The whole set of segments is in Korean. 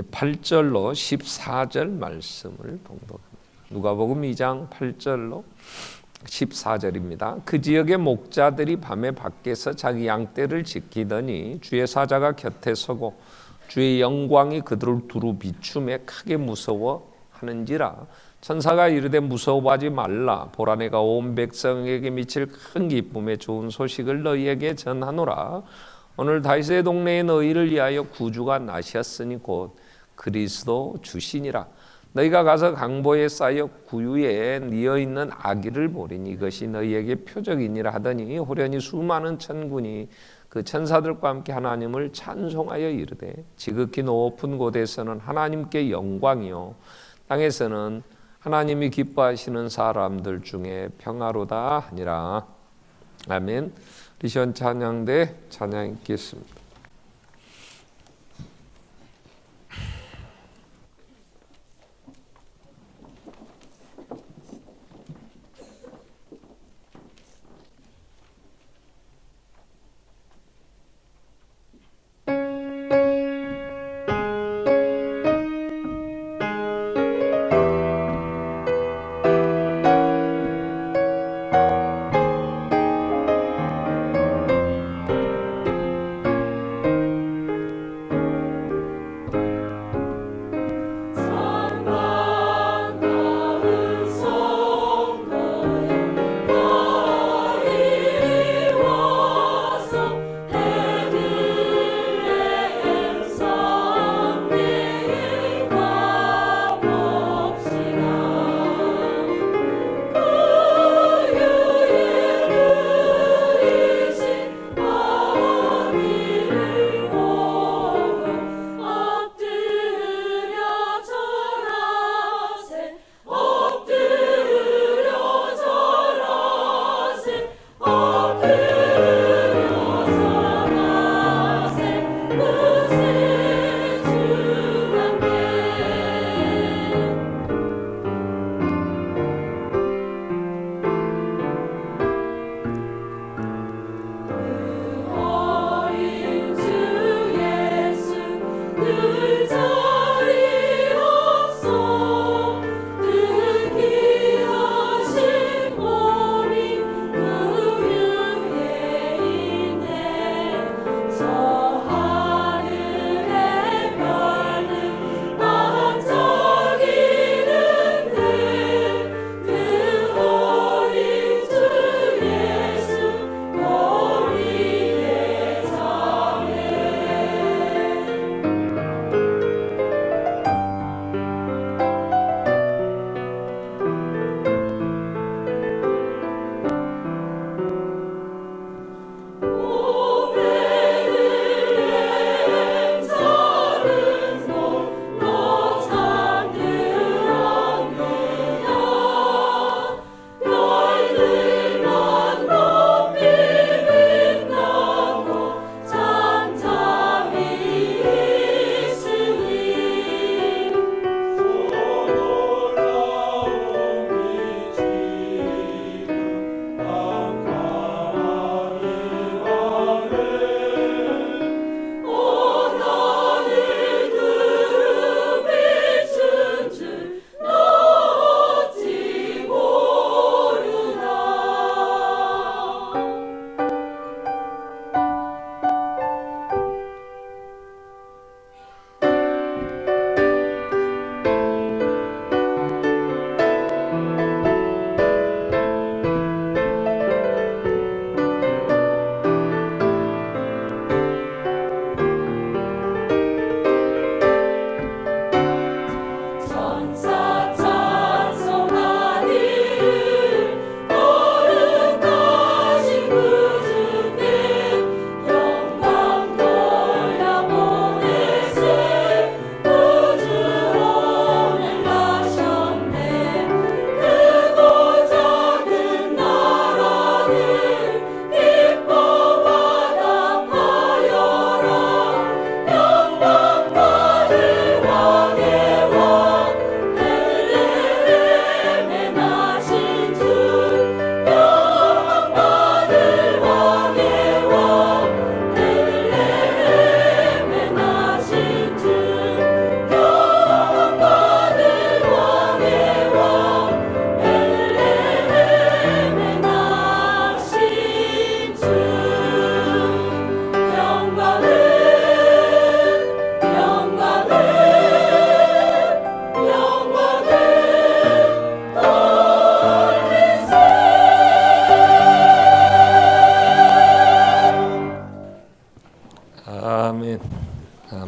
8절로 14절 말씀을 봉독합니다. 누가복음 2장 8절로 14절입니다. 그 지역의 목자들이 밤에 밖에서 자기 양떼를 지키더니 주의 사자가 곁에 서고 주의 영광이 그들을 두루 비추매 크게 무서워하는지라. 천사가 이르되 무서워하지 말라. 보라 내가 온 백성에게 미칠 큰 기쁨의 좋은 소식을 너희에게 전하노라. 오늘 다윗의 동네에 너희를 위하여 구주가 나셨으니 곧 그리스도 주시니라. 너희가 가서 강보에 쌓여 구유에 뉘어 있는 아기를 보리니 이것이 너희에게 표적이니라 하더니 호련히 수많은 천군이 그 천사들과 함께 하나님을 찬송하여 이르되 지극히 높은 곳에서는 하나님께 영광이요 땅에서는 하나님이 기뻐하시는 사람들 중에 평화로다 하니라. 아멘. 리션 찬양대 찬양 읽겠습니다.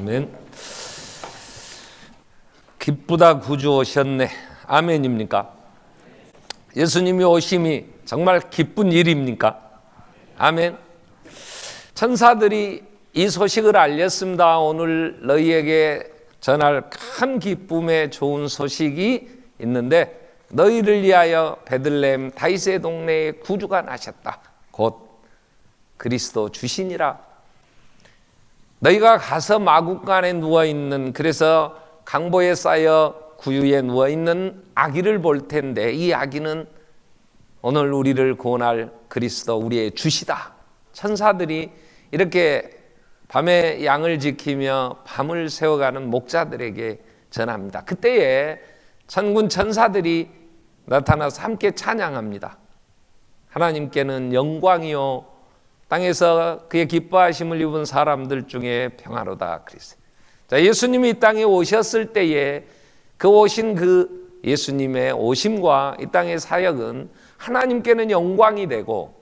아멘. 기쁘다 구주 오셨네. 아멘입니까? 예수님이 오심이 정말 기쁜 일입니까? 아멘. 천사들이 이 소식을 알렸습니다. 오늘 너희에게 전할 큰 기쁨의 좋은 소식이 있는데 너희를 위하여 베들레헴 다윗의 동네에 구주가 나셨다. 곧 그리스도 주시니라. 너희가 가서 마구간에 누워있는, 그래서 강보에 쌓여 구유에 누워있는 아기를 볼 텐데 이 아기는 오늘 우리를 구원할 그리스도 우리의 주시다. 천사들이 이렇게 밤에 양을 지키며 밤을 새워가는 목자들에게 전합니다. 그때에 천군 천사들이 나타나서 함께 찬양합니다. 하나님께는 영광이요 땅에서 그의 기뻐하심을 입은 사람들 중에 평화로다 그랬어요. 자, 예수님이 이 땅에 오셨을 때에 그 오신 그 예수님의 오심과 이 땅의 사역은 하나님께는 영광이 되고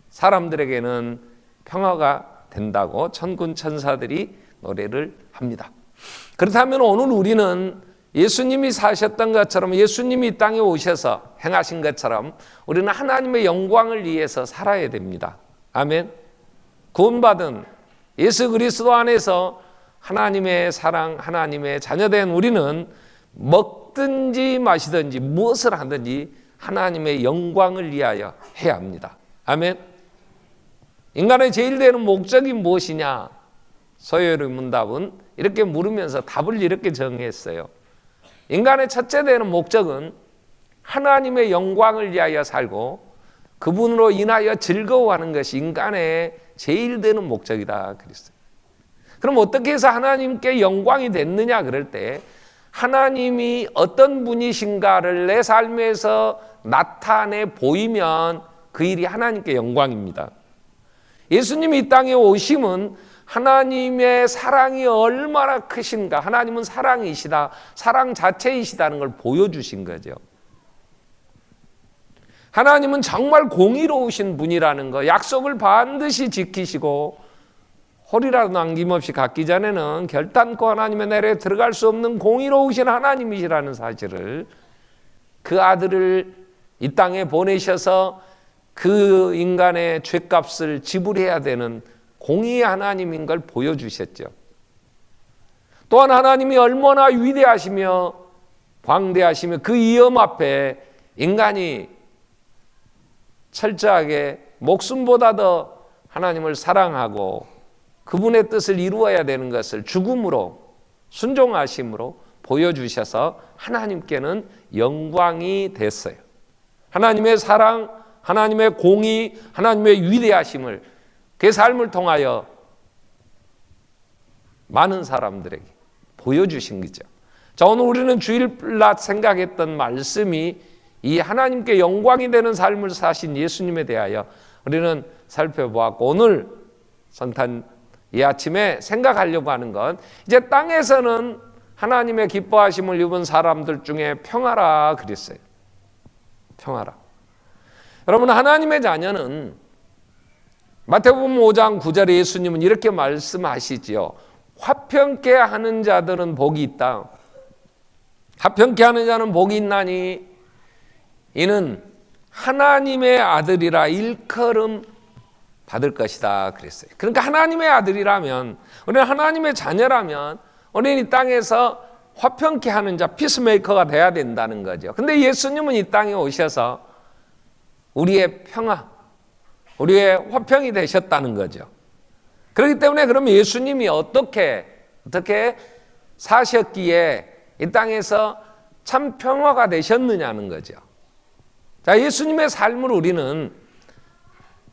사람들에게는 평화가 된다고 천군 천사들이 노래를 합니다. 그렇다면 오늘 우리는 예수님이 사셨던 것처럼 예수님이 이 땅에 오셔서 행하신 것처럼 우리는 하나님의 영광을 위해서 살아야 됩니다. 아멘. 구원받은 예수 그리스도 안에서 하나님의 사랑, 하나님의 자녀된 우리는 먹든지 마시든지 무엇을 하든지 하나님의 영광을 위하여 해야 합니다. 아멘. 인간의 제일 되는 목적이 무엇이냐? 소요의 문답은 이렇게 물으면서 답을 이렇게 정했어요. 인간의 첫째 되는 목적은 하나님의 영광을 위하여 살고 그분으로 인하여 즐거워하는 것이 인간의 제일 되는 목적이다 그랬어요. 그럼 어떻게 해서 하나님께 영광이 됐느냐 그럴 때 하나님이 어떤 분이신가를 내 삶에서 나타내 보이면 그 일이 하나님께 영광입니다. 예수님이 이 땅에 오심은 하나님의 사랑이 얼마나 크신가, 하나님은 사랑이시다, 사랑 자체이시다는 걸 보여주신 거죠. 하나님은 정말 공의로우신 분이라는 거, 약속을 반드시 지키시고 홀이라도 남김없이 갖기 전에는 결단코 하나님의 나라에 들어갈 수 없는 공의로우신 하나님이시라는 사실을, 그 아들을 이 땅에 보내셔서 그 인간의 죄값을 지불해야 되는 공의의 하나님인 걸 보여주셨죠. 또한 하나님이 얼마나 위대하시며 광대하시며 그 위엄 앞에 인간이 철저하게 목숨보다 더 하나님을 사랑하고 그분의 뜻을 이루어야 되는 것을 죽음으로 순종하심으로 보여주셔서 하나님께는 영광이 됐어요. 하나님의 사랑, 하나님의 공의, 하나님의 위대하심을 그 삶을 통하여 많은 사람들에게 보여주신 거죠. 자, 오늘 우리는 주일날 생각했던 말씀이 이 하나님께 영광이 되는 삶을 사신 예수님에 대하여 우리는 살펴보았고, 오늘 성탄 이 아침에 생각하려고 하는 건 이제 땅에서는 하나님의 기뻐하심을 입은 사람들 중에 평화라 그랬어요. 평화라. 여러분, 하나님의 자녀는 마태복음 5장 9절에 예수님은 이렇게 말씀하시지요. 화평케 하는 자들은 복이 있다. 화평케 하는 자는 복이 있나니 이는 하나님의 아들이라 일컬음 받을 것이다 그랬어요. 그러니까 하나님의 아들이라면, 우리는 하나님의 자녀라면 우리는 이 땅에서 화평케 하는 자, 피스메이커가 돼야 된다는 거죠. 근데 예수님은 이 땅에 오셔서 우리의 평화, 우리의 화평이 되셨다는 거죠. 그렇기 때문에 그러면 예수님이 어떻게 사셨기에 이 땅에서 참 평화가 되셨느냐는 거죠. 자, 예수님의 삶을 우리는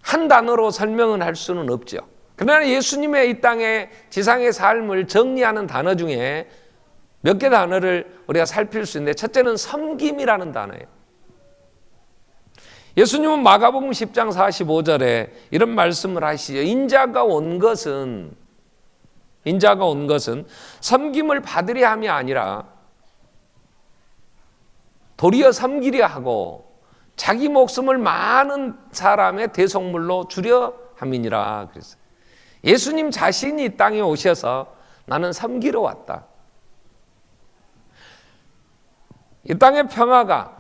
한 단어로 설명은 할 수는 없죠. 그러나 예수님의 이 땅의 지상의 삶을 정리하는 단어 중에 몇 개 단어를 우리가 살필 수 있는데, 첫째는 섬김이라는 단어예요. 예수님은 마가복음 10장 45절에 이런 말씀을 하시죠. 인자가 온 것은 섬김을 받으려 함이 아니라 도리어 섬기려 하고 자기 목숨을 많은 사람의 대속물로 주려 함이니라 그랬어요. 예수님 자신이 이 땅에 오셔서 나는 섬기러 왔다. 이 땅의 평화가,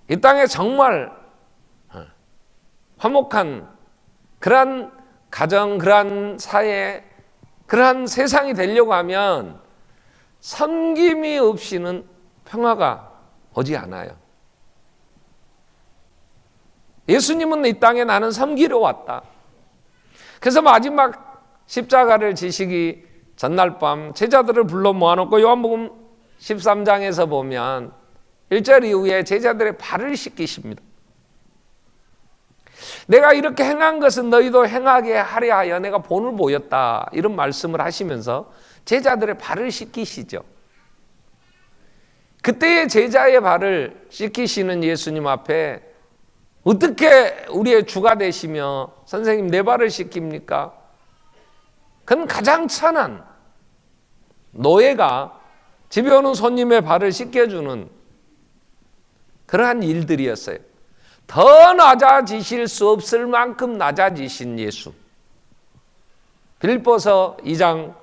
이 땅에 정말 화목한 그러한 가정, 그러한 사회, 그러한 세상이 되려고 하면 섬김이 없이는 평화가 오지 않아요. 예수님은 이 땅에 나는 섬기러 왔다. 그래서 마지막 십자가를 지시기 전날 밤 제자들을 불러 모아놓고 요한복음 13장에서 보면 1절 이후에 제자들의 발을 씻기십니다. 내가 이렇게 행한 것은 너희도 행하게 하려 하여 내가 본을 보였다, 이런 말씀을 하시면서 제자들의 발을 씻기시죠. 그때의 제자의 발을 씻기시는 예수님 앞에 어떻게 우리의 주가 되시며 선생님 내 발을 씻깁니까? 그건 가장 천한 노예가 집에 오는 손님의 발을 씻겨주는 그러한 일들이었어요. 더 낮아지실 수 없을 만큼 낮아지신 예수. 빌립보서 2장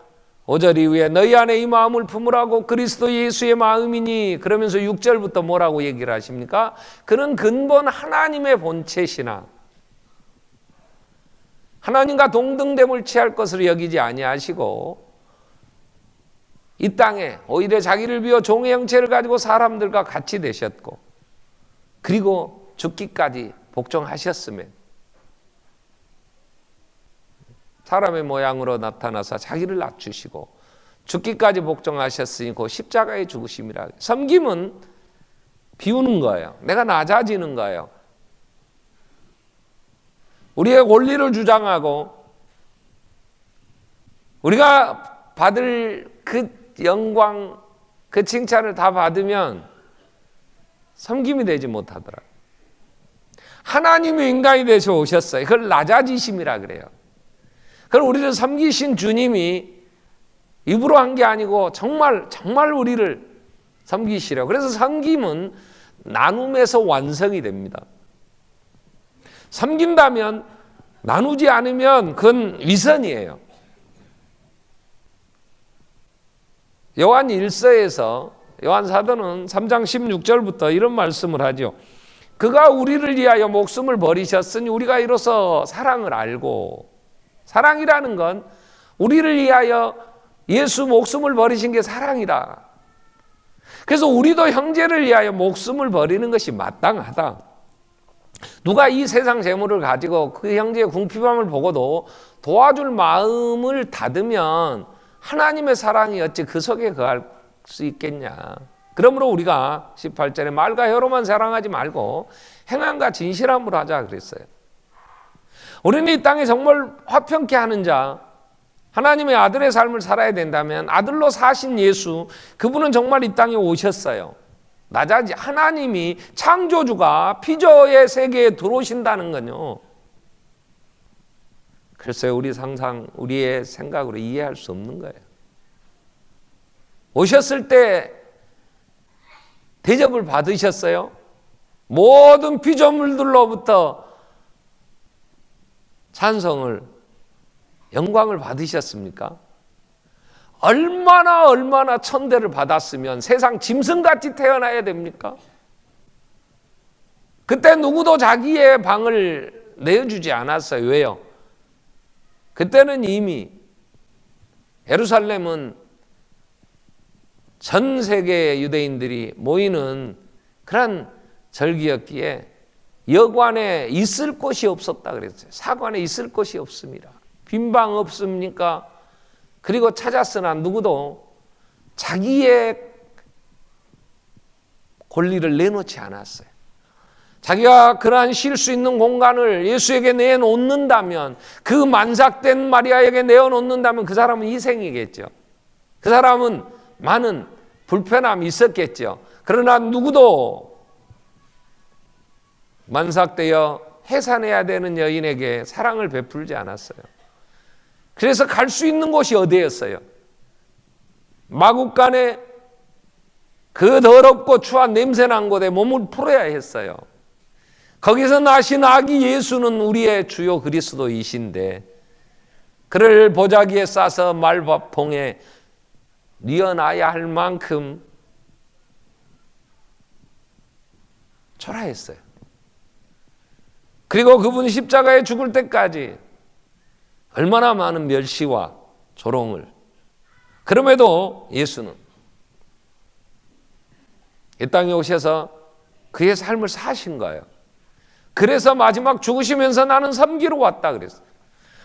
5절 이후에 너희 안에 이 마음을 품으라고 그리스도 예수의 마음이니, 그러면서 6절부터 뭐라고 얘기를 하십니까? 그는 근본 하나님의 본체시나 하나님과 동등됨을 취할 것으로 여기지 아니하시고 이 땅에 오히려 자기를 비워 종의 형체를 가지고 사람들과 같이 되셨고, 그리고 죽기까지 복종하셨으며 사람의 모양으로 나타나서 자기를 낮추시고 죽기까지 복종하셨으니 그 십자가의 죽으심이라. 섬김은 비우는 거예요. 내가 낮아지는 거예요. 우리의 권리를 주장하고 우리가 받을 그 영광, 그 칭찬을 다 받으면 섬김이 되지 못하더라. 하나님이 인간이 되셔 오셨어요. 그걸 낮아지심이라 그래요. 그걸 우리를 섬기신 주님이 입으로 한 게 아니고 정말 우리를 섬기시려. 그래서 섬김은 나눔에서 완성이 됩니다. 섬긴다면, 나누지 않으면 그건 위선이에요. 요한 1서에서 요한 사도는 3장 16절부터 이런 말씀을 하죠. 그가 우리를 위하여 목숨을 버리셨으니 우리가 이로써 사랑을 알고, 사랑이라는 건 우리를 위하여 예수 목숨을 버리신 게 사랑이다. 그래서 우리도 형제를 위하여 목숨을 버리는 것이 마땅하다. 누가 이 세상 재물을 가지고 그 형제의 궁핍함을 보고도 도와줄 마음을 닫으면 하나님의 사랑이 어찌 그 속에 거할 수 있겠냐. 그러므로 우리가 18절에 말과 혀로만 사랑하지 말고 행함과 진실함으로 하자 그랬어요. 우리는 이 땅에 정말 화평케 하는 자, 하나님의 아들의 삶을 살아야 된다면 아들로 사신 예수, 그분은 정말 이 땅에 오셨어요. 하나님이 창조주가 피조의 세계에 들어오신다는 건요, 글쎄요, 우리의 생각으로 이해할 수 없는 거예요. 오셨을 때 대접을 받으셨어요? 모든 피조물들로부터 찬송을, 영광을 받으셨습니까? 얼마나 천대를 받았으면 세상 짐승같이 태어나야 됩니까? 그때 누구도 자기의 방을 내어주지 않았어요. 왜요? 그때는 이미 예루살렘은 전 세계의 유대인들이 모이는 그런 절기였기에 여관에 있을 곳이 없었다 그랬어요. 사관에 있을 곳이 없습니다. 빈방 없습니까? 그리고 찾았으나 누구도 자기의 권리를 내놓지 않았어요. 자기가 그러한 쉴 수 있는 공간을 예수에게 내놓는다면, 그 만삭된 마리아에게 내어놓는다면 그 사람은 희생이겠죠. 그 사람은 많은 불편함이 있었겠죠. 그러나 누구도 만삭되어 해산해야 되는 여인에게 사랑을 베풀지 않았어요. 그래서 갈 수 있는 곳이 어디였어요? 마국간에 그 더럽고 추한 냄새난 곳에 몸을 풀어야 했어요. 거기서 나신 아기 예수는 우리의 주요 그리스도이신데 그를 보자기에 싸서 말밥통에 뉘어놔야 할 만큼 초라했어요. 그리고 그분이 십자가에 죽을 때까지 얼마나 많은 멸시와 조롱을. 그럼에도 예수는 이 땅에 오셔서 그의 삶을 사신 거예요. 그래서 마지막 죽으시면서 나는 섬기러 왔다 그랬어요.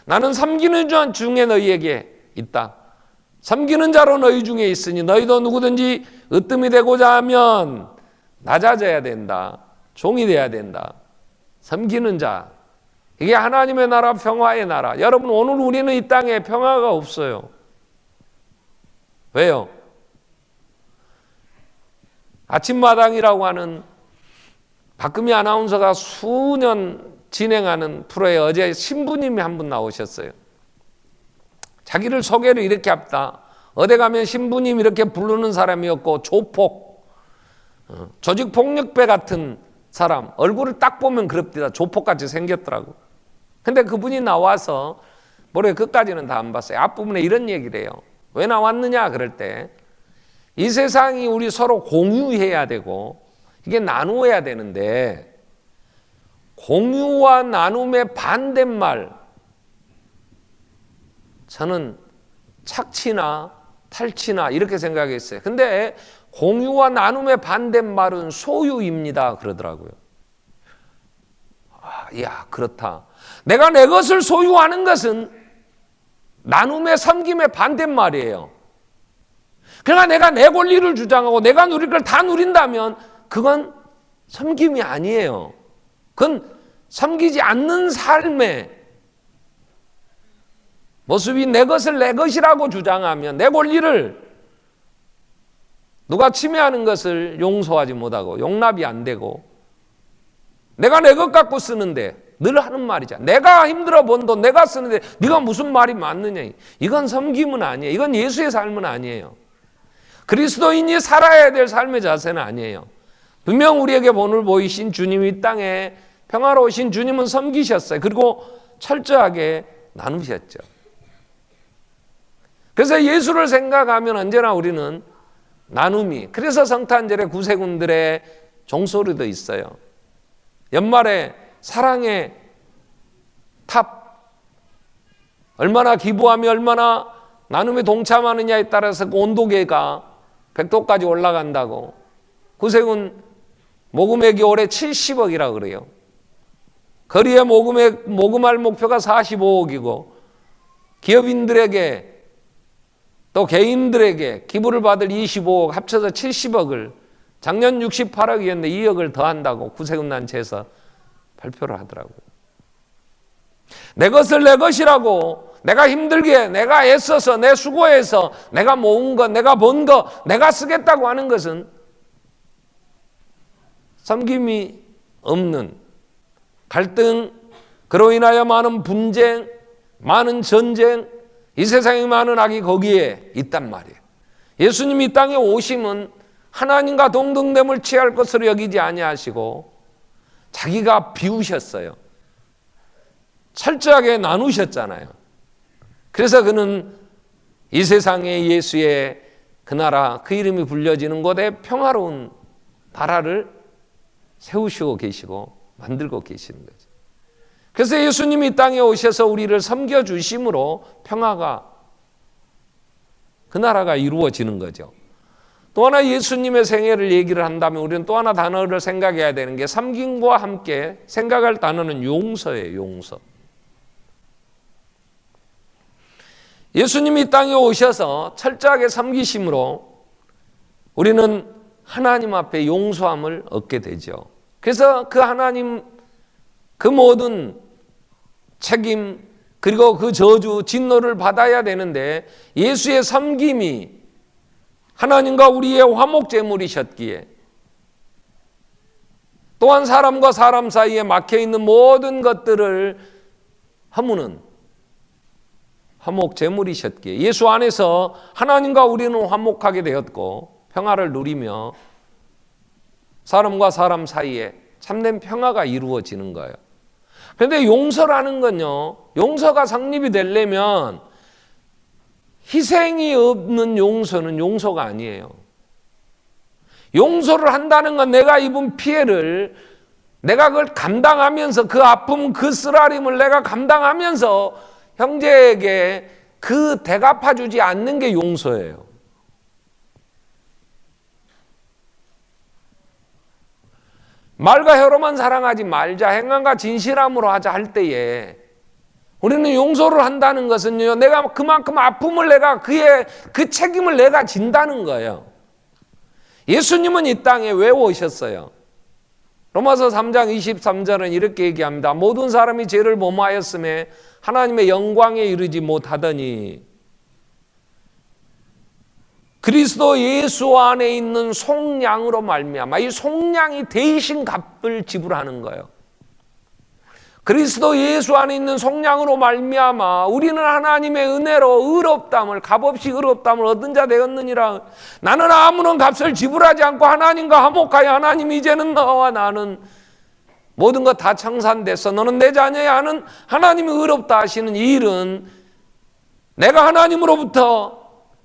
나는 섬기는 자 중에 너희에게 있다. 섬기는 자로 너희 중에 있으니 너희도 누구든지 으뜸이 되고자 하면 낮아져야 된다. 종이 돼야 된다. 섬기는 자. 이게 하나님의 나라, 평화의 나라. 여러분, 오늘 우리는 이 땅에 평화가 없어요. 왜요? 아침마당이라고 하는 박금희 아나운서가 수년 진행하는 프로에 어제 신부님이 한 분 나오셨어요. 자기를 소개를 이렇게 합니다. 어디 가면 신부님 이렇게 부르는 사람이었고 조폭, 조직폭력배 같은 사람, 얼굴을 딱 보면 그럽디다. 조폭같이 생겼더라고. 근데 그분이 나와서 모레 끝까지는 다 안 봤어요. 앞부분에 이런 얘기를 해요. 왜 나왔느냐 그럴 때 이 세상이 우리 서로 공유해야 되고 이게 나누어야 되는데 공유와 나눔의 반대말, 저는 착취나 탈취나 이렇게 생각했어요. 근데 공유와 나눔의 반대말은 소유입니다 그러더라고요. 야, 그렇다. 내가 내 것을 소유하는 것은 나눔의 섬김의 반대말이에요. 그러나 내가 내 권리를 주장하고 내가 누릴 걸 다 누린다면 그건 섬김이 아니에요. 그건 섬기지 않는 삶의 모습이 내 것을 내 것이라고 주장하면 내 권리를 누가 침해하는 것을 용서하지 못하고 용납이 안 되고 내가 내 것 갖고 쓰는데 늘 하는 말이잖아. 내가 힘들어 번 돈 내가 쓰는데 네가 무슨 말이 맞느냐. 이건 섬김은 아니에요. 이건 예수의 삶은 아니에요. 그리스도인이 살아야 될 삶의 자세는 아니에요. 분명 우리에게 본을 보이신 주님이 이 땅에 평화로우신 주님은 섬기셨어요. 그리고 철저하게 나누셨죠. 그래서 예수를 생각하면 언제나 우리는 나눔이, 그래서 성탄절에 구세군들의 종소리도 있어요. 연말에 사랑의 탑, 얼마나 기부하며 얼마나 나눔에 동참하느냐에 따라서 온도계가 100도까지 올라간다고. 구세군 모금액이 올해 70억이라고 그래요. 거리에 모금할 목표가 45억이고 기업인들에게 또 개인들에게 기부를 받을 25억 합쳐서 70억을 작년 68억이었는데 2억을 더한다고 구세군단체에서 발표를 하더라고요. 내 것을 내 것이라고 내가 힘들게 내가 애써서 내 수고해서 내가 모은 것 내가 번 것 내가 쓰겠다고 하는 것은 섬김이 없는 갈등, 그로 인하여 많은 분쟁, 많은 전쟁, 이 세상에 많은 악이 거기에 있단 말이에요. 예수님이 이 땅에 오심은 하나님과 동등됨을 취할 것으로 여기지 아니하시고 자기가 비우셨어요. 철저하게 나누셨잖아요. 그래서 그는 이 세상에 예수의 그 나라, 그 이름이 불려지는 곳에 평화로운 나라를 세우시고 계시고 만들고 계시는 거죠. 그래서 예수님이 이 땅에 오셔서 우리를 섬겨주심으로 평화가, 그 나라가 이루어지는 거죠. 또 하나 예수님의 생애를 얘기를 한다면 우리는 또 하나 단어를 생각해야 되는 게 섬김과 함께 생각할 단어는 용서예요. 용서. 예수님이 이 땅에 오셔서 철저하게 섬기심으로 우리는 하나님 앞에 용서함을 얻게 되죠. 그래서 그 하나님 그 모든 책임 그리고 그 저주 진노를 받아야 되는데 예수의 섬김이 하나님과 우리의 화목제물이셨기에 또한 사람과 사람 사이에 막혀있는 모든 것들을 허무는 화목제물이셨기에 예수 안에서 하나님과 우리는 화목하게 되었고 평화를 누리며 사람과 사람 사이에 참된 평화가 이루어지는 거예요. 그런데 용서라는 건요, 용서가 성립이 되려면 희생이 없는 용서는 용서가 아니에요. 용서를 한다는 건 내가 입은 피해를 내가 그걸 감당하면서, 그 아픔, 그 쓰라림을 내가 감당하면서 형제에게 그 대갚아주지 않는 게 용서예요. 말과 혀로만 사랑하지 말자, 행함과 진실함으로 하자 할 때에 우리는 용서를 한다는 것은요, 내가 그만큼 아픔을 내가 그 책임을 내가 진다는 거예요. 예수님은 이 땅에 왜 오셨어요? 로마서 3장 23절은 이렇게 얘기합니다. 모든 사람이 죄를 범하였음에 하나님의 영광에 이르지 못하더니 그리스도 예수 안에 있는 속량으로 말미암아, 이 속량이 대신 값을 지불하는 거예요. 그리스도 예수 안에 있는 속량으로 말미암아 우리는 하나님의 은혜로 의롭다함을, 값없이 의롭다함을 얻은 자 되었느니라. 나는 아무런 값을 지불하지 않고 하나님과 화목하여 하나님 이제는 너와 나는 모든 것 다 청산됐어, 너는 내 자녀야 하는 하나님이 의롭다 하시는 이 일은 내가 하나님으로부터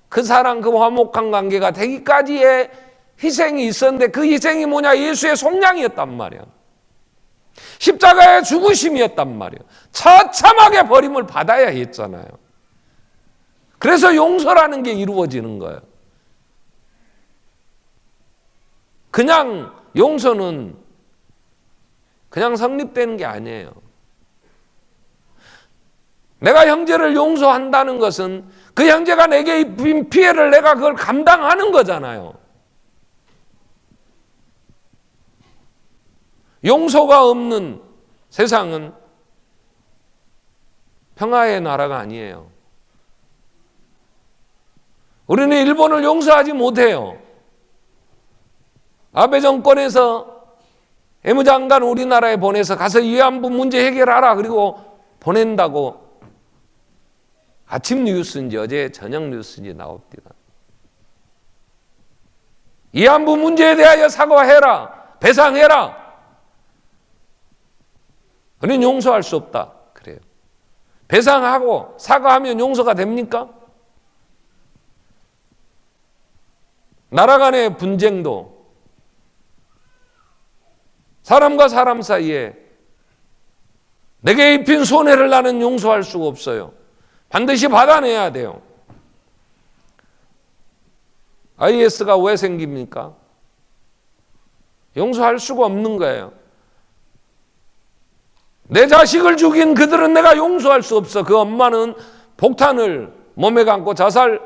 그 사랑, 그 화목한 관계가 되기까지의 희생이 있었는데, 그 희생이 뭐냐? 예수의 속량이었단 말이야. 십자가의 죽으심이었단 말이에요. 처참하게 버림을 받아야 했잖아요. 그래서 용서라는 게 이루어지는 거예요. 그냥 용서는 그냥 성립되는 게 아니에요. 내가 형제를 용서한다는 것은 그 형제가 내게 입힌 피해를 내가 그걸 감당하는 거잖아요. 용서가 없는 세상은 평화의 나라가 아니에요. 우리는 일본을 용서하지 못해요. 아베 정권에서 외무장관 우리나라에 보내서 가서 위안부 문제 해결하라, 그리고 보낸다고 아침 뉴스인지 어제 저녁 뉴스인지 나옵니다. 위안부 문제에 대하여 사과해라, 배상해라. 우리는 용서할 수 없다 그래요. 배상하고 사과하면 용서가 됩니까? 나라 간의 분쟁도 사람과 사람 사이에 내게 입힌 손해를 나는 용서할 수가 없어요. 반드시 받아내야 돼요. IS가 왜 생깁니까? 용서할 수가 없는 거예요. 내 자식을 죽인 그들은 내가 용서할 수 없어. 그 엄마는 폭탄을 몸에 감고 자살,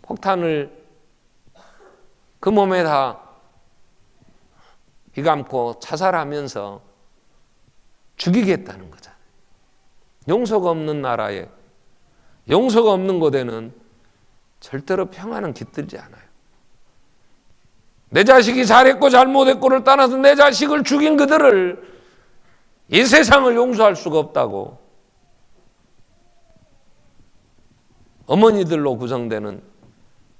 폭탄을 그 몸에다 휘감고 자살하면서 죽이겠다는 거잖아요. 용서가 없는 나라에, 용서가 없는 곳에는 절대로 평화는 깃들지 않아요. 내 자식이 잘했고 잘못했고를 떠나서 내 자식을 죽인 그들을, 이 세상을 용서할 수가 없다고 어머니들로 구성되는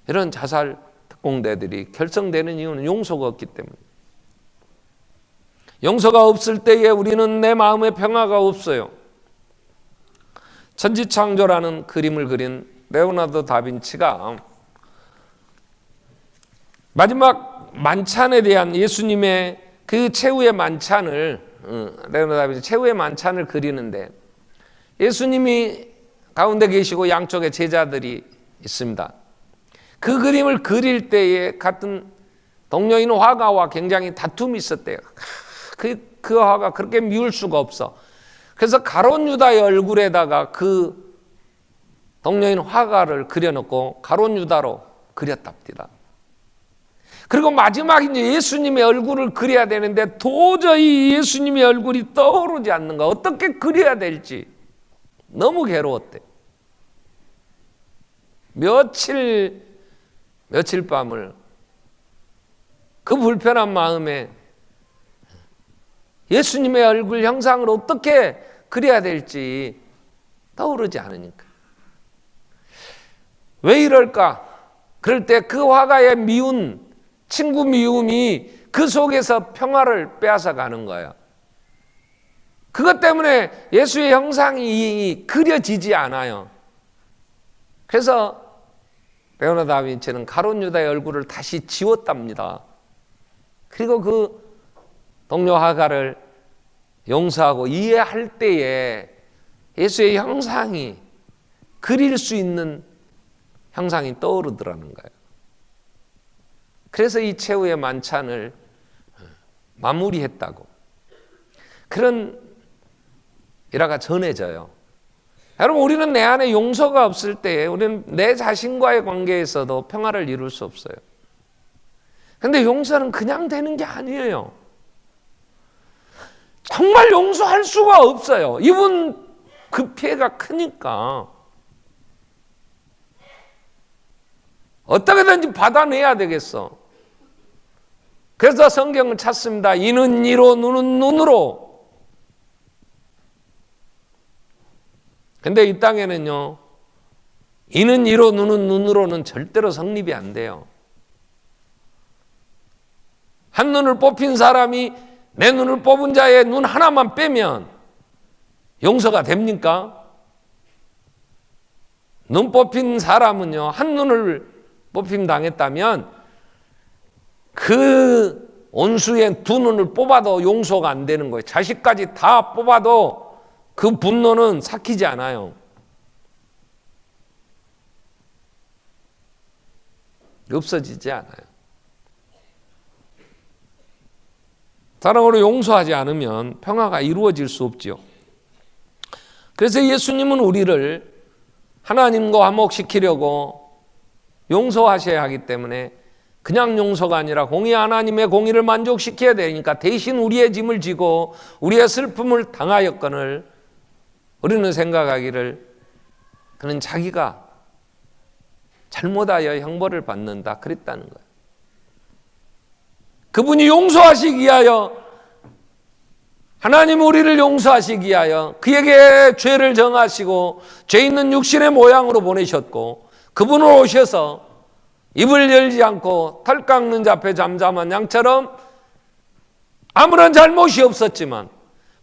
이런 자살 특공대들이 결성되는 이유는 용서가 없기 때문에. 용서가 없을 때에 우리는 내 마음에 평화가 없어요. 천지창조라는 그림을 그린 레오나르도 다빈치가 마지막 만찬에 대한 예수님의 그 최후의 만찬을, 레오나르도 다빈치 최후의 만찬을 그리는데 예수님이 가운데 계시고 양쪽에 제자들이 있습니다. 그 그림을 그릴 때에 같은 동료인 화가와 굉장히 다툼이 있었대요. 그 화가 그렇게 미울 수가 없어. 그래서 가룟 유다의 얼굴에다가 그 동료인 화가를 그려놓고 가룟 유다로 그렸답니다. 그리고 마지막 이제 예수님의 얼굴을 그려야 되는데 도저히 예수님의 얼굴이 떠오르지 않는 거야. 어떻게 그려야 될지 너무 괴로웠대. 며칠 밤을 그 불편한 마음에 예수님의 얼굴 형상을 어떻게 그려야 될지 떠오르지 않으니까. 왜 이럴까? 그럴 때 그 화가의 미운 친구 미움이 그 속에서 평화를 빼앗아 가는 거예요. 그것 때문에 예수의 형상이 그려지지 않아요. 그래서 레오나르도 다빈치는 가룟 유다의 얼굴을 다시 지웠답니다. 그리고 그 동료 화가를 용서하고 이해할 때에 예수의 형상이 그릴 수 있는 형상이 떠오르더라는 거예요. 그래서 이 최후의 만찬을 마무리했다고 그런 일화가 전해져요. 여러분, 우리는 내 안에 용서가 없을 때 우리는 내 자신과의 관계에서도 평화를 이룰 수 없어요. 그런데 용서는 그냥 되는 게 아니에요. 정말 용서할 수가 없어요. 이분 그 피해가 크니까 어떻게든지 받아내야 되겠어. 그래서 성경을 찾습니다. 이는 이로 눈은 눈으로. 근데 이 땅에는요, 이는 이로 눈은 눈으로는 절대로 성립이 안 돼요. 한 눈을 뽑힌 사람이 내 눈을 뽑은 자의 눈 하나만 빼면 용서가 됩니까? 눈 뽑힌 사람은요, 한 눈을 뽑힘 당했다면 그 온수의 두 눈을 뽑아도 용서가 안 되는 거예요. 자식까지 다 뽑아도 그 분노는 삭히지 않아요. 없어지지 않아요. 사랑으로 용서하지 않으면 평화가 이루어질 수 없지요. 그래서 예수님은 우리를 하나님과 화목시키려고 용서하셔야 하기 때문에 그냥 용서가 아니라 공의 하나님의 공의를 만족시켜야 되니까 대신 우리의 짐을 지고 우리의 슬픔을 당하였거늘 우리는 생각하기를 그는 자기가 잘못하여 형벌을 받는다 그랬다는 거예요. 그분이 용서하시기 위하여, 하나님 우리를 용서하시기 위하여 그에게 죄를 정하시고 죄 있는 육신의 모양으로 보내셨고, 그분을 오셔서 입을 열지 않고 털 깎는 자 앞에 잠잠한 양처럼 아무런 잘못이 없었지만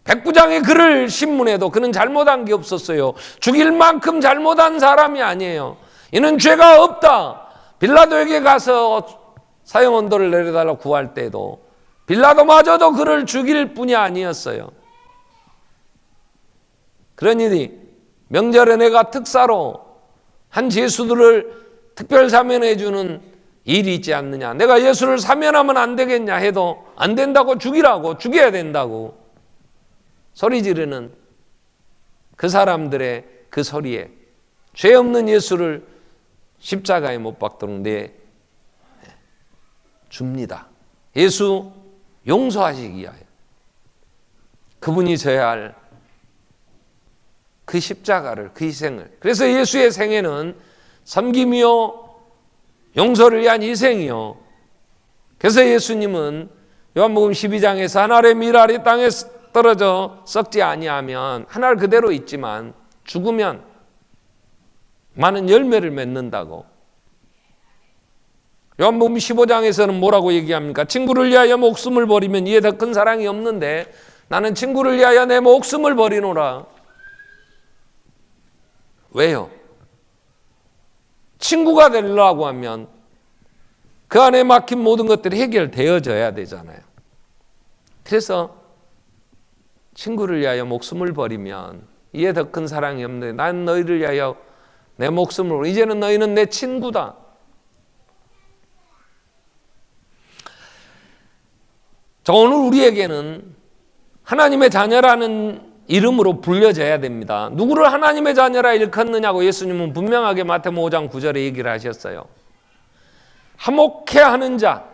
백부장의 글을 신문해도 그는 잘못한 게 없었어요. 죽일 만큼 잘못한 사람이 아니에요. 이는 죄가 없다. 빌라도에게 가서 사형 언도를 내려달라고 구할 때도 빌라도마저도 그를 죽일 뿐이 아니었어요. 그러니 명절에 내가 특사로 한 죄수들을 특별 사면해 주는 일이 있지 않느냐. 내가 예수를 사면하면 안 되겠냐 해도 안 된다고, 죽이라고, 죽여야 된다고 소리 지르는 그 사람들의 그 소리에 죄 없는 예수를 십자가에 못 박도록 줍니다. 예수 용서하시기 위하여 그분이 져야 할 그 십자가를, 그 희생을. 그래서 예수의 생애는 섬김이요 용서를 위한 희생이요. 그래서 예수님은 요한복음 12장에서 한 알의 밀알이 땅에 떨어져 썩지 아니하면 한 알 그대로 있지만 죽으면 많은 열매를 맺는다고. 요한복음 15장에서는 뭐라고 얘기합니까? 친구를 위하여 목숨을 버리면 이에 더 큰 사랑이 없는데 나는 친구를 위하여 내 목숨을 버리노라. 왜요? 친구가 되려고 하면 그 안에 막힌 모든 것들이 해결되어져야 되잖아요. 그래서 친구를 위하여 목숨을 버리면 이에 더 큰 사랑이 없는데 난 너희를 위하여 내 목숨을 버리고 이제는 너희는 내 친구다. 자, 오늘 우리에게는 하나님의 자녀라는 이름으로 불려져야 됩니다. 누구를 하나님의 자녀라 일컫느냐고 예수님은 분명하게 마태복음 5장 9절에 얘기를 하셨어요. 화목케 하는 자,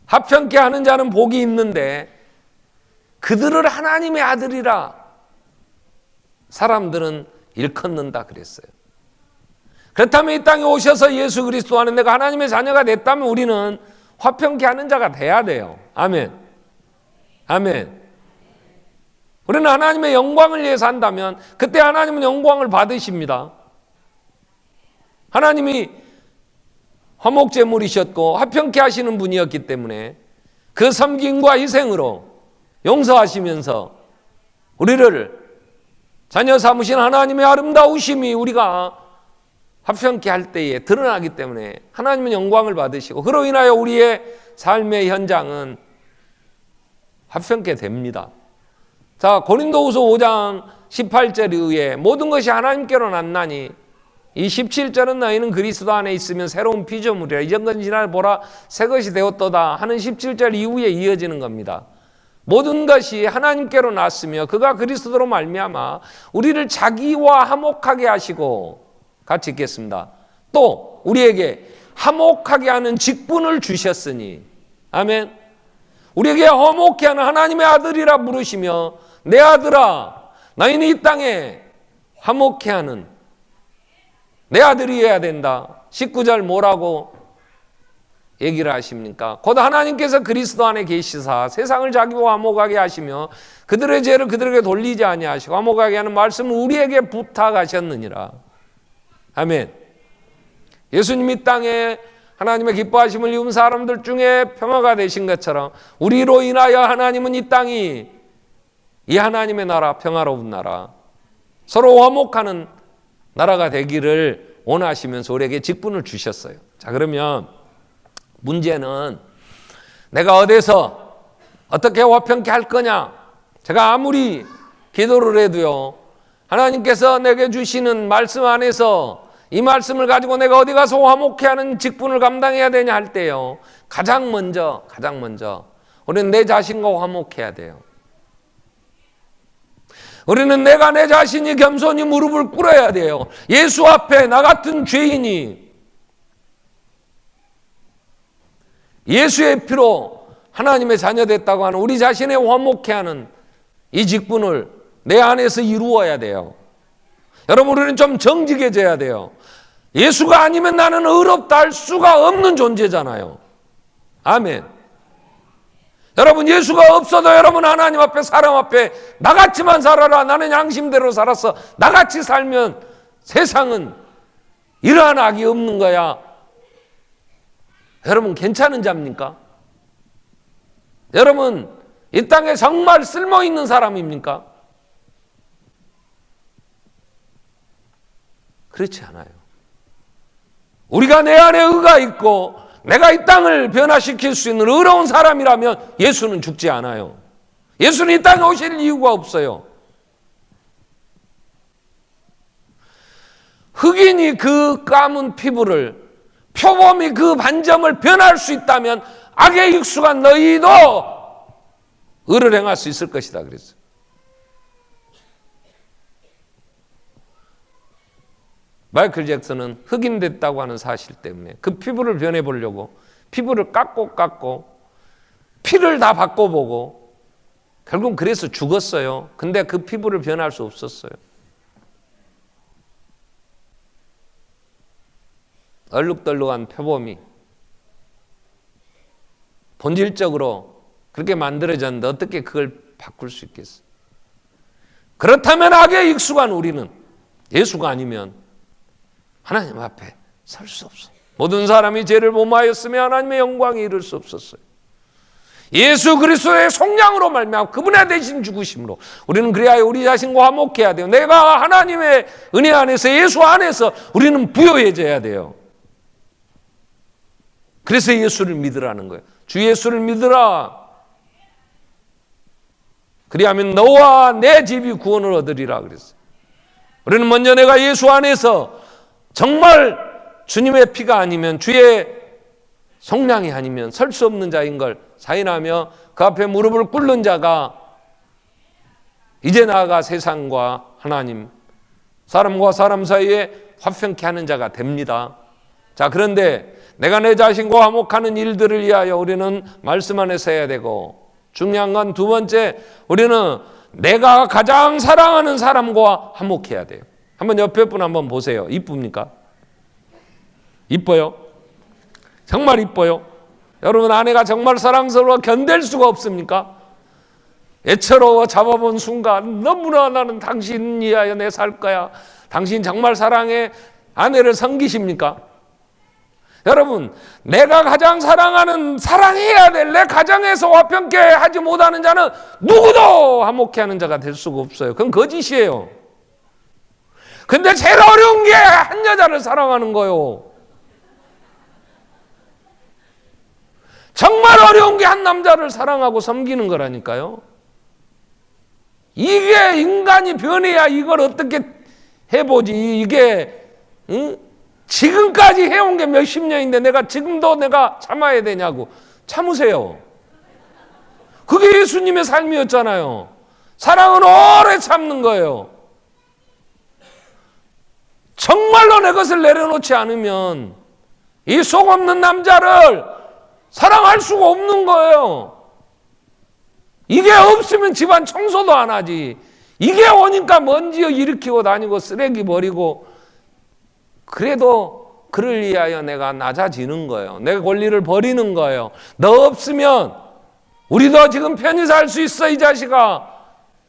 합평케 하는 자는 복이 있는데 그들을 하나님의 아들이라 사람들은 일컫는다 그랬어요. 그렇다면 이 땅에 오셔서 예수 그리스도 안에 내가 하나님의 자녀가 됐다면 우리는 화평케 하는 자가 돼야 돼요. 아멘. 아멘. 우리는 하나님의 영광을 위해서 한다면 그때 하나님은 영광을 받으십니다. 하나님이 화목제물이셨고 화평케 하시는 분이었기 때문에 그 섬김과 희생으로 용서하시면서 우리를 자녀 삼으신 하나님의 아름다우심이 우리가 화평케 할 때에 드러나기 때문에 하나님은 영광을 받으시고 그로 인하여 우리의 삶의 현장은 화평케 됩니다. 자, 고린도후서 5장 18절에 의해 모든 것이 하나님께로 났나니 이 17절은 너희는 그리스도 안에 있으면 새로운 피조물이라 이전 것은 지나 보라 새 것이 되었도다 하는 17절 이후에 이어지는 겁니다. 모든 것이 하나님께로 났으며 그가 그리스도로 말미암아 우리를 자기와 화목하게 하시고 같이 읽겠습니다. 또 우리에게 화목하게 하는 직분을 주셨으니 아멘. 우리에게 화목케 하는 하나님의 아들이라 부르시며 내 아들아 너희는 이 땅에 화목케 하는 내 아들이어야 된다. 19절 뭐라고 얘기를 하십니까? 곧 하나님께서 그리스도 안에 계시사 세상을 자기와 화목하게 하시며 그들의 죄를 그들에게 돌리지 아니하시고 화목하게 하는 말씀을 우리에게 부탁하셨느니라. 아멘. 예수님 이 땅에 하나님의 기뻐하심을 입은 사람들 중에 평화가 되신 것처럼 우리로 인하여 하나님은 이 땅이 이 하나님의 나라, 평화로운 나라, 서로 화목하는 나라가 되기를 원하시면서 우리에게 직분을 주셨어요. 자, 그러면 문제는 내가 어디서 어떻게 화평케 할 거냐? 제가 아무리 기도를 해도요, 하나님께서 내게 주시는 말씀 안에서 이 말씀을 가지고 내가 어디 가서 화목케 하는 직분을 감당해야 되냐 할 때요, 가장 먼저 우리는 내 자신과 화목해야 돼요. 우리는 내가 내 자신이 겸손히 무릎을 꿇어야 돼요. 예수 앞에 나 같은 죄인이 예수의 피로 하나님의 자녀 됐다고 하는 우리 자신의 화목케 하는 이 직분을 내 안에서 이루어야 돼요. 여러분, 우리는 좀 정직해져야 돼요. 예수가 아니면 나는 의롭다 할 수가 없는 존재잖아요. 아멘. 여러분, 예수가 없어도 여러분 하나님 앞에 사람 앞에 나같이만 살아라, 나는 양심대로 살았어, 나같이 살면 세상은 이러한 악이 없는 거야. 여러분 괜찮은 자입니까? 여러분 이 땅에 정말 쓸모있는 사람입니까? 그렇지 않아요. 우리가 내 안에 의가 있고 내가 이 땅을 변화시킬 수 있는 의로운 사람이라면 예수는 죽지 않아요. 예수는 이 땅에 오실 이유가 없어요. 흑인이 그 까문 피부를, 표범이 그 반점을 변할 수 있다면 악에 익숙한 너희도 의를 행할 수 있을 것이다 그랬어요. 마이클 잭슨은 흑인 됐다고 하는 사실 때문에 그 피부를 변해보려고 피부를 깎고 피를 다 바꿔보고 결국 그래서 죽었어요. 근데 그 피부를 변할 수 없었어요. 얼룩덜룩한 표범이 본질적으로 그렇게 만들어졌는데 어떻게 그걸 바꿀 수 있겠어요? 그렇다면 악에 익숙한 우리는 예수가 아니면 하나님 앞에 설 수 없어요. 모든 사람이 죄를 범하였으며 하나님의 영광에 이를 수 없었어요. 예수 그리스도의 속량으로 말미암아 그분의 대신 죽으심으로 우리는 그래야 우리 자신과 화목해야 돼요. 내가 하나님의 은혜 안에서 예수 안에서 우리는 부요해져야 돼요. 그래서 예수를 믿으라는 거예요. 주 예수를 믿으라. 그리하면 너와 내 집이 구원을 얻으리라 그랬어요. 우리는 먼저 내가 예수 안에서 정말 주님의 피가 아니면 주의 속량이 아니면 설 수 없는 자인 걸 사인하며 그 앞에 무릎을 꿇는 자가 이제 나아가 세상과 하나님, 사람과 사람 사이에 화평케 하는 자가 됩니다. 자, 그런데 내가 내 자신과 화목하는 일들을 위하여 우리는 말씀 안에서 해야 되고, 중요한 건 두 번째, 우리는 내가 가장 사랑하는 사람과 화목해야 돼요. 한번 옆에 분 한번 보세요. 이쁩니까? 이뻐요? 정말 이뻐요? 여러분 아내가 정말 사랑스러워 견딜 수가 없습니까? 애처로워 잡아본 순간 너무나 나는 당신 위하여 내 살 거야. 당신 정말 사랑해. 아내를 섬기십니까? 여러분, 내가 가장 사랑하는, 사랑해야 될 내 가정에서 화평케 하지 못하는 자는 누구도 화목케 하는 자가 될 수가 없어요. 그건 거짓이에요. 근데 제일 어려운 게 한 여자를 사랑하는 거예요. 정말 어려운 게 한 남자를 사랑하고 섬기는 거라니까요. 이게 인간이 변해야 이걸 어떻게 해보지. 이게 지금까지 해온 게 몇십 년인데 내가 지금도 내가 참아야 되냐고. 참으세요. 그게 예수님의 삶이었잖아요. 사랑은 오래 참는 거예요. 정말로 내 것을 내려놓지 않으면 이 속 없는 남자를 사랑할 수가 없는 거예요. 이게 없으면 집안 청소도 안 하지. 이게 오니까 먼지 일으키고 다니고 쓰레기 버리고, 그래도 그를 위하여 내가 낮아지는 거예요. 내 권리를 버리는 거예요. 너 없으면 우리도 지금 편히 살 수 있어, 이 자식아.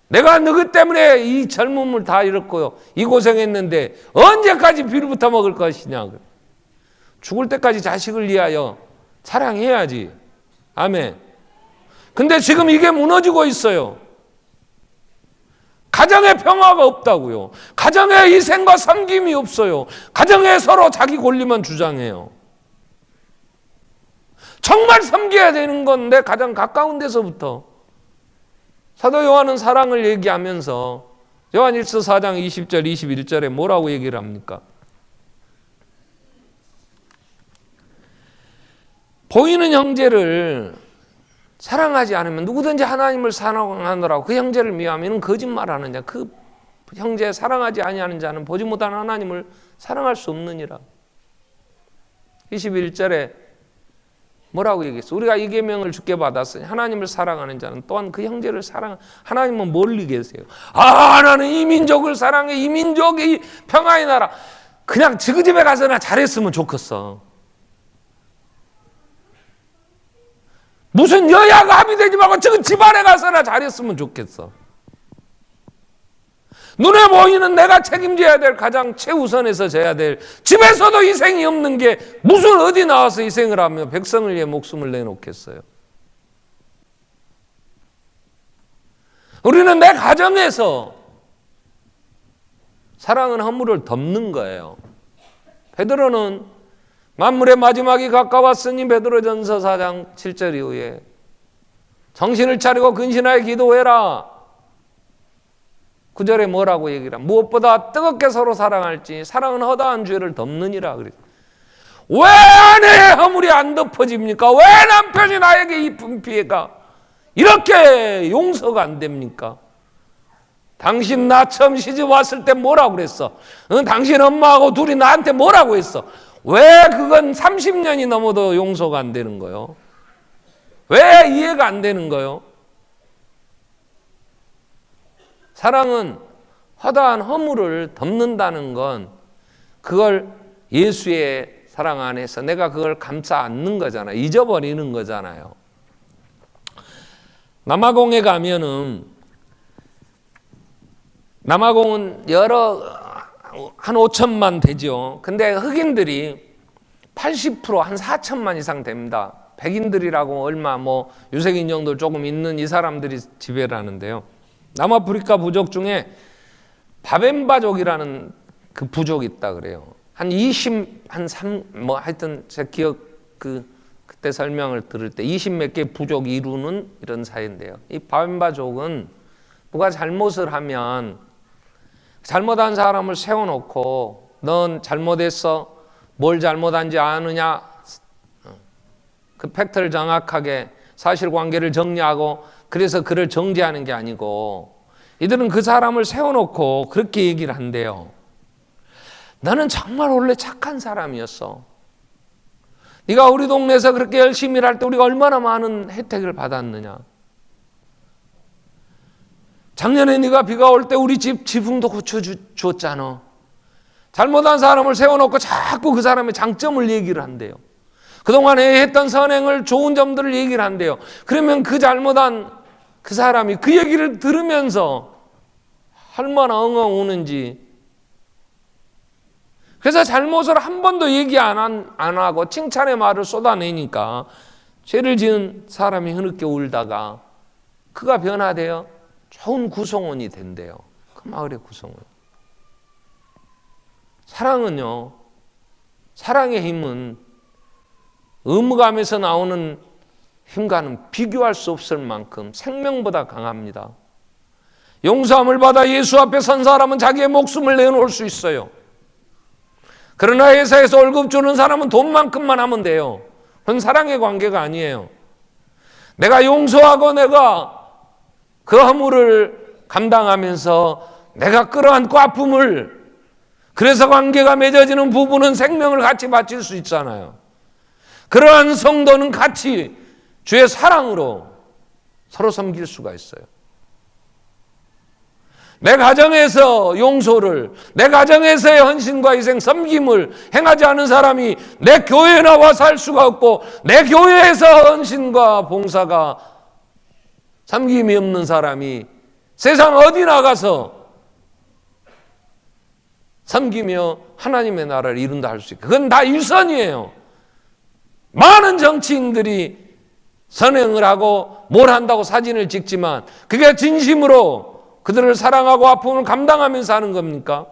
내가 너희 때문에 이 젊음을 다 잃었고요. 이 고생했는데 언제까지 비료부터 먹을 것이냐. 죽을 때까지 자식을 위하여 사랑해야지. 아멘. 근데 지금 이게 무너지고 있어요. 가정에 평화가 없다고요. 가정에 희생과 섬김이 없어요. 가정에 서로 자기 권리만 주장해요. 정말 섬겨야 되는 건 내 가장 가까운 데서부터. 사도 요한은 사랑을 얘기하면서 요한일서 4장 20절 21절에 뭐라고 얘기를 합니까? 보이는 형제를 사랑하지 않으면 누구든지 하나님을 사랑하노라고 그 형제를 미워하면 거짓말하는 자, 그 형제 사랑하지 아니하는 자는 보지 못하는 하나님을 사랑할 수 없느니라. 21절에 뭐라고 얘기했어? 우리가 이 계명을 주께 받았으니 하나님을 사랑하는 자는 또한 그 형제를 하나님은 멀리 계세요. 아, 나는 이 민족을 사랑해. 이 민족이 평화의 나라. 그냥 그 집에 가서나 잘했으면 좋겠어. 무슨 여야가 합의되지 말고 저 집안에 가서나 잘했으면 좋겠어. 눈에 보이는 내가 책임져야 될 가장 최우선에서 져야 될 집에서도 희생이 없는 게 무슨 어디 나와서 희생을 하며 백성을 위해 목숨을 내놓겠어요. 우리는 내 가정에서 사랑은 허물을 덮는 거예요. 베드로는 만물의 마지막이 가까웠으니 베드로전서 4장 7절 이후에 정신을 차리고 근신하여 기도해라. 9절에 뭐라고 얘기를 하면 무엇보다 뜨겁게 서로 사랑할지 사랑은 허다한 죄를 덮느니라. 그랬어요. 왜 아내의 허물이 안 덮어집니까? 왜 남편이 나에게 이 분피해가 이렇게 용서가 안 됩니까? 당신 나 처음 시집 왔을 때 뭐라고 그랬어? 당신 엄마하고 둘이 나한테 뭐라고 했어? 왜 그건 30년이 넘어도 용서가 안 되는 거요? 왜 이해가 안 되는 거요? 사랑은 허다한 허물을 덮는다는 건 그걸 예수의 사랑 안에서 내가 그걸 감싸 안는 거잖아요. 잊어버리는 거잖아요. 남아공에 가면은 남아공은 한 5천만 되죠. 근데 흑인들이 80% 한 4천만 이상 됩니다. 백인들이라고 얼마 유색 인종들 조금 있는 이 사람들이 지배를 하는데요. 남아프리카 부족 중에 바벤바족이라는 그 부족이 있다 그래요. 하여튼 제 기억 그때 설명을 들을 때 20 몇 개 부족이 이루는 이런 사회인데요. 이 바벤바족은 누가 잘못을 하면 잘못한 사람을 세워놓고 넌 잘못했어. 뭘 잘못한지 아느냐. 그 팩트를 정확하게 사실관계를 정리하고 그래서 그를 정죄하는 게 아니고 이들은 그 사람을 세워놓고 그렇게 얘기를 한대요. 너는 정말 원래 착한 사람이었어. 네가 우리 동네에서 그렇게 열심히 일할 때 우리가 얼마나 많은 혜택을 받았느냐. 작년에 네가 비가 올 때 우리 집 지붕도 고쳐줬잖아. 잘못한 사람을 세워놓고 자꾸 그 사람의 장점을 얘기를 한대요. 그동안에 했던 선행을 좋은 점들을 얘기를 한대요. 그러면 그 잘못한 그 사람이 그 얘기를 들으면서 얼마나 엉엉 우는지. 그래서 잘못을 한 번도 얘기 안 하고 칭찬의 말을 쏟아내니까 죄를 지은 사람이 흐느껴 울다가 그가 변화되어 좋은 구성원이 된대요. 그 마을의 구성원. 사랑은요, 사랑의 힘은 의무감에서 나오는 힘과는 비교할 수 없을 만큼 생명보다 강합니다. 용서함을 받아 예수 앞에 선 사람은 자기의 목숨을 내놓을 수 있어요. 그러나 회사에서 월급 주는 사람은 돈만큼만 하면 돼요. 그건 사랑의 관계가 아니에요. 내가 용서하고 내가 그 허물을 감당하면서 내가 끌어안고 아픔을, 그래서 관계가 맺어지는 부부는 생명을 같이 바칠 수 있잖아요. 그러한 성도는 같이 주의 사랑으로 서로 섬길 수가 있어요. 내 가정에서 용서를, 내 가정에서의 헌신과 희생, 섬김을 행하지 않은 사람이 내 교회에 나와 살 수가 없고, 내 교회에서 헌신과 봉사가 섬김이 없는 사람이 세상 어디 나가서 섬기며 하나님의 나라를 이룬다 할 수 있고, 그건 다 유선이에요. 많은 정치인들이 선행을 하고 뭘 한다고 사진을 찍지만 그게 진심으로 그들을 사랑하고 아픔을 감당하면서 하는 겁니까?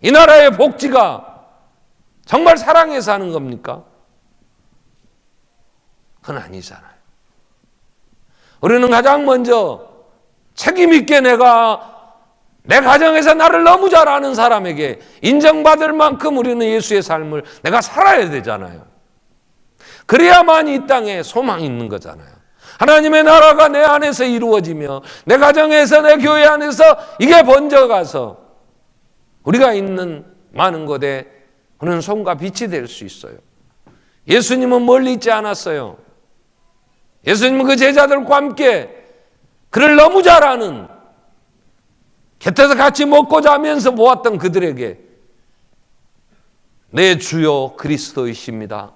이 나라의 복지가 정말 사랑해서 하는 겁니까? 그건 아니잖아요. 우리는 가장 먼저 책임 있게 내가 내 가정에서 나를 너무 잘 아는 사람에게 인정받을 만큼 우리는 예수의 삶을 내가 살아야 되잖아요. 그래야만 이 땅에 소망이 있는 거잖아요. 하나님의 나라가 내 안에서 이루어지며 내 가정에서 내 교회 안에서 이게 번져가서 우리가 있는 많은 곳에 우리는 손과 빛이 될 수 있어요. 예수님은 멀리 있지 않았어요. 예수님은 그 제자들과 함께 그를 너무 잘 아는, 곁에서 같이 먹고 자면서 보았던 그들에게 내 주요 그리스도이십니다.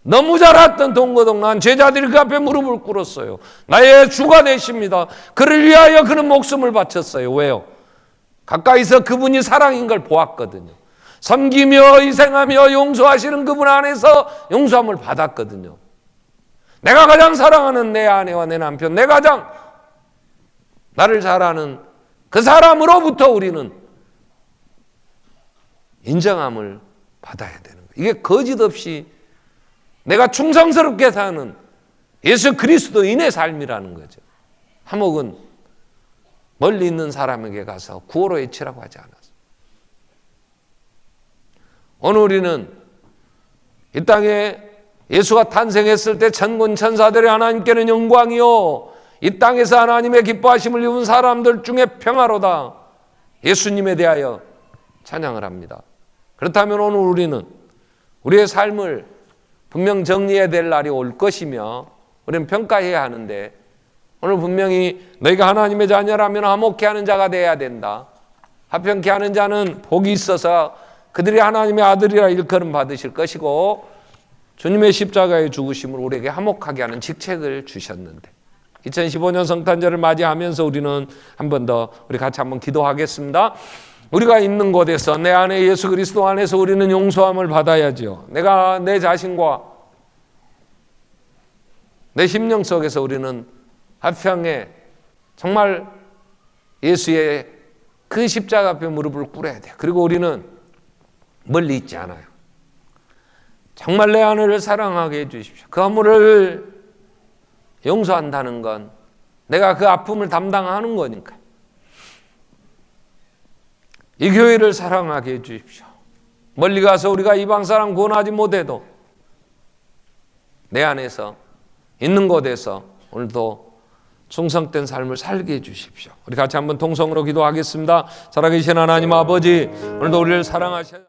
너무 잘 알았던 동고동락한 제자들이 그 앞에 무릎을 꿇었어요. 나의 주가 되십니다. 그를 위하여 그는 목숨을 바쳤어요. 왜요? 가까이서 그분이 사랑인 걸 보았거든요. 섬기며 희생하며 용서하시는 그분 안에서 용서함을 받았거든요. 내가 가장 사랑하는 내 아내와 내 남편, 내 가장 나를 잘 아는 그 사람으로부터 우리는 인정함을 받아야 되는 거예요. 이게 거짓 없이 내가 충성스럽게 사는 예수 그리스도인의 삶이라는 거죠. 하목은 멀리 있는 사람에게 가서 구호로 외치라고 하지 않았어요. 오늘 우리는 이 땅에 예수가 탄생했을 때 천군 천사들이 하나님께는 영광이요, 이 땅에서 하나님의 기뻐하심을 입은 사람들 중에 평화로다, 예수님에 대하여 찬양을 합니다. 그렇다면 오늘 우리는 우리의 삶을 분명 정리해야 될 날이 올 것이며 우리는 평가해야 하는데, 오늘 분명히 너희가 하나님의 자녀라면 화목케 하는 자가 되어야 된다. 화평케 하는 자는 복이 있어서 그들이 하나님의 아들이라 일컬음 받으실 것이고, 주님의 십자가의 죽으심을 우리에게 화목하게 하는 직책을 주셨는데, 2015년 성탄절을 맞이하면서 우리는 한 번 더 우리 같이 한번 기도하겠습니다. 우리가 있는 곳에서 내 안에 예수 그리스도 안에서 우리는 용서함을 받아야죠. 내가 내 자신과 내 심령 속에서 우리는 화평에 정말 예수의 그 십자가 앞에 무릎을 꿇어야 돼요. 그리고 우리는 멀리 있지 않아요. 정말 내 아내를 사랑하게 해주십시오. 그 허물을 용서한다는 건 내가 그 아픔을 담당하는 거니까. 이 교회를 사랑하게 해주십시오. 멀리 가서 우리가 이방 사람 구원하지 못해도 내 안에서 있는 곳에서 오늘도 충성된 삶을 살게 해주십시오. 우리 같이 한번 통성으로 기도하겠습니다. 살아계신 하나님 아버지, 오늘도 우리를 사랑하셔